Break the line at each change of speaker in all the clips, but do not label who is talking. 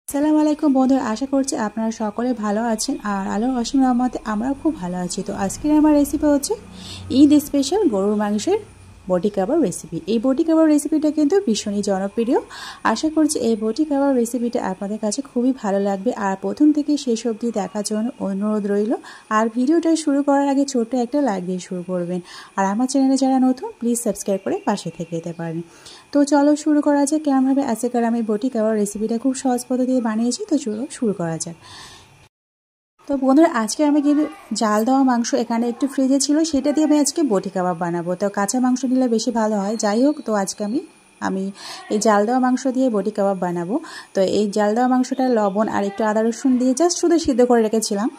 আসসালামু আলাইকুম বন্ধুরা, আশা করছি আপনারা সকলে ভালো আছেন আর আল্লাহর অসীম রহমতে আমরাও খুব ভালো আছি। তো আজকের আমার রেসিপি হচ্ছে ঈদ স্পেশাল গরুর মাংসের বটি কাবাব রেসিপি। এই বটি কাবাব রেসিপিটা কিন্তু ভীষণই জনপ্রিয়। আশা করছি এই বটি কাবাব রেসিপিটা আপনাদের কাছে খুবই ভালো লাগবে আর প্রথম থেকে শেষ অবধি দেখার জন্য অনুরোধ রইল। আর ভিডিওটা শুরু করার আগে ছোট্ট একটা লাইক দিয়ে শুরু করবেন। আর আমার চ্যানেলে যারা নতুন প্লিজ সাবস্ক্রাইব করে পাশে থেকে যেতে পারেন। তো চলো শুরু করা যাক কেমনভাবে আজকের আমি বটি কাবাব রেসিপিটা খুব সহজ পদ্ধতিতে বানিয়েছি। তো চলো শুরু করা যাক। তো বন্ধুরা, আজকে আমি কিন্তু জাল দেওয়া মাংস এখানে একটু ফ্রিজে ছিল, সেটা দিয়ে আমি আজকে বটি কাবাব বানাবো। তো কাঁচা মাংস নিলে বেশি ভালো হয়। যাই হোক, তো আজকে আমি এই জাল দেওয়া মাংস দিয়ে বটি কাবাব বানাবো। তো এই জাল দেওয়া মাংসটা লবণ আর একটু আদা রসুন দিয়ে জাস্ট শুধু সিদ্ধ করে রেখেছিলাম।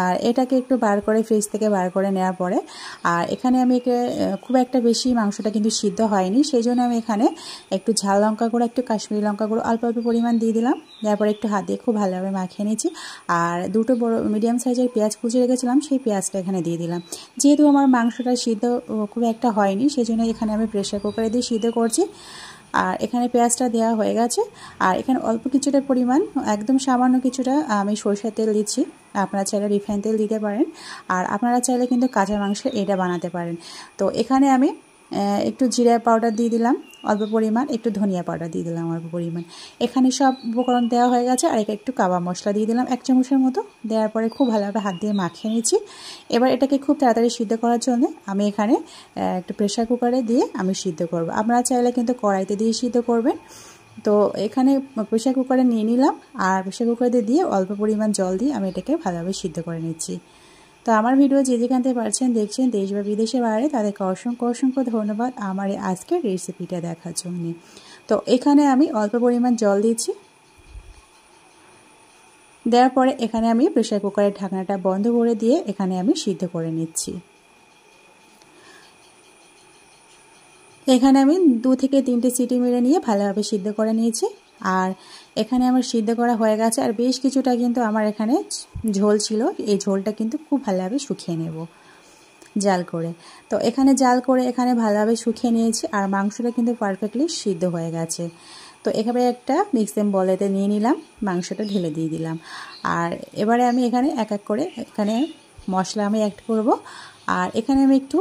আর এটাকে একটু বার করে ফ্রিজ থেকে বার করে নেওয়ার পরে আর এখানে আমি খুব একটা বেশি মাংসটা কিন্তু সিদ্ধ হয়নি, সেই জন্য আমি এখানে একটু ঝাল লঙ্কা গুঁড়ো, একটু কাশ্মীরি লঙ্কা গুঁড়ো অল্প অল্প পরিমাণ দিয়ে দিলাম। তারপরে একটু হাত দিয়ে খুব ভালোভাবে মাখিয়ে নিয়েছি। আর দুটো বড় মিডিয়াম সাইজের পেঁয়াজ কুচি রেখেছিলাম, সেই পেঁয়াজটা এখানে দিয়ে দিলাম। যেহেতু আমার মাংসটা সিদ্ধ খুব একটা হয়নি, সেই জন্য এখানে আমি প্রেসার কুকারে দিয়ে সিদ্ধ করছি। আর এখানে পেঁয়াজটা দেওয়া হয়ে গেছে। আর এখানে অল্প কিছুটা পরিমাণ, একদম সামান্য কিছুটা আমি সরষের তেল দিচ্ছি। আপনারা চাইলে রিফাইন তেল দিতে পারেন আর আপনারা চাইলে কিন্তু কাঁচা মাংসের এটা বানাতে পারেন। তো এখানে আমি একটু জিরা পাউডার দিয়ে দিলাম অল্প পরিমাণ, একটু ধনিয়া পাউডার দিয়ে দিলাম অল্প পরিমাণ। এখানে সব উপকরণ দেওয়া হয়ে গেছে। আর একটু কাবাব মশলা দিয়ে দিলাম 1 চামচের মতো। দেওয়ার পরে খুব ভালোভাবে হাত দিয়ে মাখিয়ে নিচ্ছি। এবার এটাকে খুব তাড়াতাড়ি সিদ্ধ করার জন্য আমি এখানে একটু প্রেসার কুকারে দিয়ে আমি সিদ্ধ করব। আপনারা চাইলে কিন্তু কড়াইতে দিয়ে সিদ্ধ করবেন। তো এখানে প্রেসার কুকারে নিয়ে নিলাম আর প্রেসার কুকারে দিয়ে অল্প পরিমাণ জল দিয়ে আমি এটাকে ভালোভাবে সিদ্ধ করে নিচ্ছি। তো আমার ভিডিও যে যেখান থেকে পারছেন দেখছেন, দেশ বা বিদেশের বাইরে, তাদেরকে অসংখ্য অসংখ্য ধন্যবাদ আমার এই আজকের রেসিপিটা দেখার জন্য। তো এখানে আমি অল্প পরিমাণ জল দিচ্ছি। দেওয়ার পরে এখানে আমি প্রেসার কুকারের ঢাকনাটা বন্ধ করে দিয়ে এখানে আমি সিদ্ধ করে নিচ্ছি। এখানে আমি 2 থেকে 3টে সিটি মেরে নিয়ে ভালোভাবে সিদ্ধ করে নিয়েছি। আর এখানে আমার সিদ্ধ করা হয়ে গেছে। আর বেশ কিছুটা কিন্তু আমার এখানে ঝোল ছিল, এই ঝোলটা কিন্তু খুব ভালোভাবে শুকিয়ে নেব জাল করে। তো এখানে জাল করে এখানে ভালোভাবে শুকিয়ে নিয়েছি আর মাংসটা কিন্তু পারফেক্টলি সিদ্ধ হয়ে গেছে। তো এভাবে একটা মিক্সিং বলেতে নিয়ে নিলাম, মাংসটা ঢেলে দিয়ে দিলাম। আর এবারে আমি এখানে এক এক করে এখানে মশলা আমি অ্যাড করব। আর এখানে আমি একটু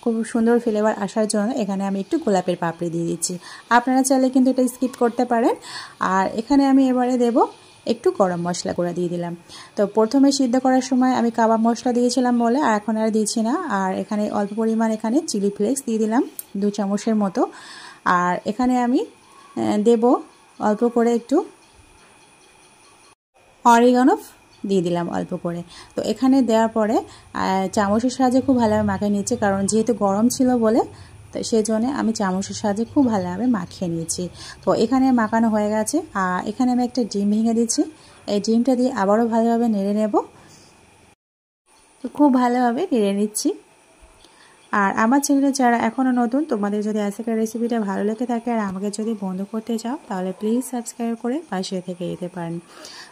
খুব সুন্দর ফ্লেভার আসার জন্য এখানে আমি একটু গোলাপের পাপড়ি দিয়ে দিচ্ছি। আপনারা চাইলে কিন্তু এটা স্কিপ করতে পারেন। আর এখানে আমি এবারে দেব একটু গরম মশলা গুঁড়া দিয়ে দিলাম। তো প্রথমে সিদ্ধ করার সময় আমি কাবাব মশলা দিয়েছিলাম বলে আর এখন আর দিচ্ছি না। আর এখানে অল্প পরিমাণ এখানে চিলি ফ্লেক্স দিয়ে দিলাম 2 চামচের মতো। আর এখানে আমি দেব অল্প করে একটু অরিগানো দিয়ে দিলাম অল্প করে। তো এখানে দেওয়ার পরে চামচের সাহায্যে খুব ভালোভাবে মাখিয়ে নিচ্ছি, কারণ যেহেতু গরম ছিল বলে, তো সেই জন্য আমি চামচের সাহায্যে খুব ভালোভাবে মাখিয়ে নিয়েছি। তো এখানে মাখানো হয়ে গেছে। আর এখানে আমি একটা ডিম ভেঙে দিচ্ছি। এই ডিমটা দিয়ে আবারও ভালোভাবে নেড়ে নেব। তো খুব ভালোভাবে নেড়ে নিচ্ছি। আর আমার চ্যানেলে যারা এখনও নতুন, তোমাদের যদি আজকের রেসিপিটা ভালো লেগে থাকে আর আমাকে যদি বন্ধ করতে চাও, তাহলে প্লিজ সাবস্ক্রাইব করে পাশে থেকে যেতে পারেন।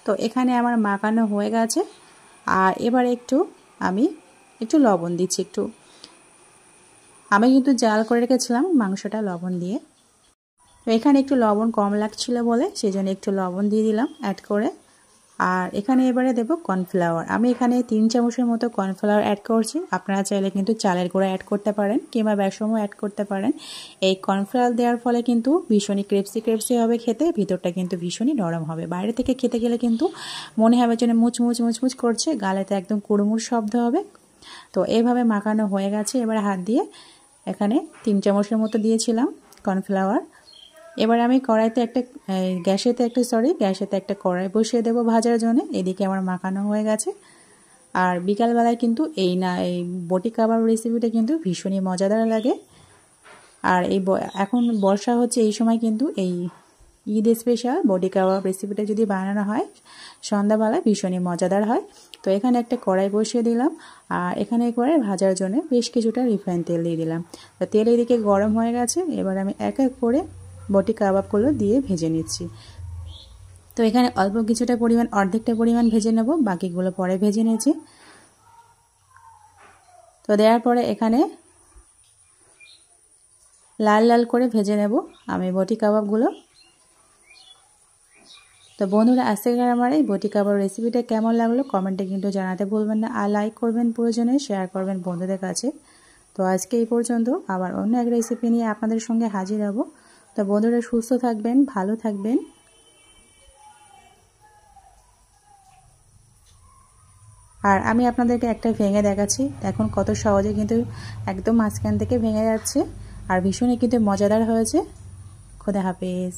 তো এখানে আমার মাখানো হয়ে গেছে। আর এবার আমি একটু লবণ দিচ্ছি। আমি কিন্তু জাল করে রেখেছিলাম মাংসটা লবণ দিয়ে। তো এখানে একটু লবণ কম লাগছিল বলে সেই জন্য একটু লবণ দিয়ে দিলাম অ্যাড করে। আর এখানে এবারে দেব কর্নফ্লাওয়ার। আমি এখানে 3 চামচের মতো কর্নফ্লাওয়ার অ্যাড করছি। আপনারা চাইলে কিন্তু চালের গুঁড়া অ্যাড করতে পারেন কিংবা বেসমও অ্যাড করতে পারেন। এই কর্নফ্লাওয়ার দেওয়ার ফলে কিন্তু ভীষণই ক্রিপসি হবে খেতে, ভিতরটা কিন্তু ভীষণই নরম হবে। বাইরে থেকে খেতে গেলে কিন্তু মনে হবে যেন মুচমুচ করছে, গালেতে একদম কুড়মুড় শব্দ হবে। তো এইভাবে মাখানো হয়ে গেছে। এবার হাত দিয়ে এখানে 3 চামচের মতো দিয়েছিলাম কর্নফ্লাওয়ার। এবার আমি গ্যাসেতে একটা কড়াই বসিয়ে দেবো ভাজার জন্য। এদিকে আমার মাখানো হয়ে গেছে। আর বিকালবেলায় কিন্তু এই বটি কাবাব রেসিপিটা কিন্তু ভীষণই মজাদার লাগে। আর এখন বর্ষা হচ্ছে, এই সময় কিন্তু এই ঈদ স্পেশাল বটি কাবাব রেসিপিটা যদি বানানো হয় সন্ধ্যাবেলায় ভীষণই মজাদার হয়। তো এখানে একটা কড়াই বসিয়ে দিলাম। আর এখানে করে ভাজার জন্য বেশ কিছুটা রিফাইন তেল দিয়ে দিলাম। তো তেল এদিকে গরম হয়ে গেছে। এবার আমি এক এক করে বটি কাবাবগুলো দিয়ে ভেজে নিচ্ছি। তো এখানে অল্প কিছুটা পরিমাণ, অর্ধেকটা পরিমাণ ভেজে নেব, বাকিগুলো পরে ভেজে নিয়েছি। তো দেওয়ার পরে এখানে লাল লাল করে ভেজে নেব আমি বটি কাবাবগুলো। তো তো বন্ধুরা, আজকের আমার এই বটি কাবাব রেসিপিটা কেমন লাগলো কমেন্টে কিন্তু জানাতে ভুলবেন না। আর লাইক করবেন, প্রয়োজনে শেয়ার করবেন বন্ধুদের কাছে। তো আজকে এই পর্যন্ত, আবার অন্য এক রেসিপি নিয়ে আপনাদের সঙ্গে হাজির হব। তো বন্ধুরা, সুস্থ থাকবেন, ভালো থাকবেন। আর আমি আপনাদেরকে একটা ভেঙে দেখাচ্ছি, দেখুন কত সহজে কিন্তু একদম মাঝখান থেকে ভেঙে যাচ্ছে, আর ভীষণই কিন্তু মজাদার হয়েছে। খোদা হাফেজ।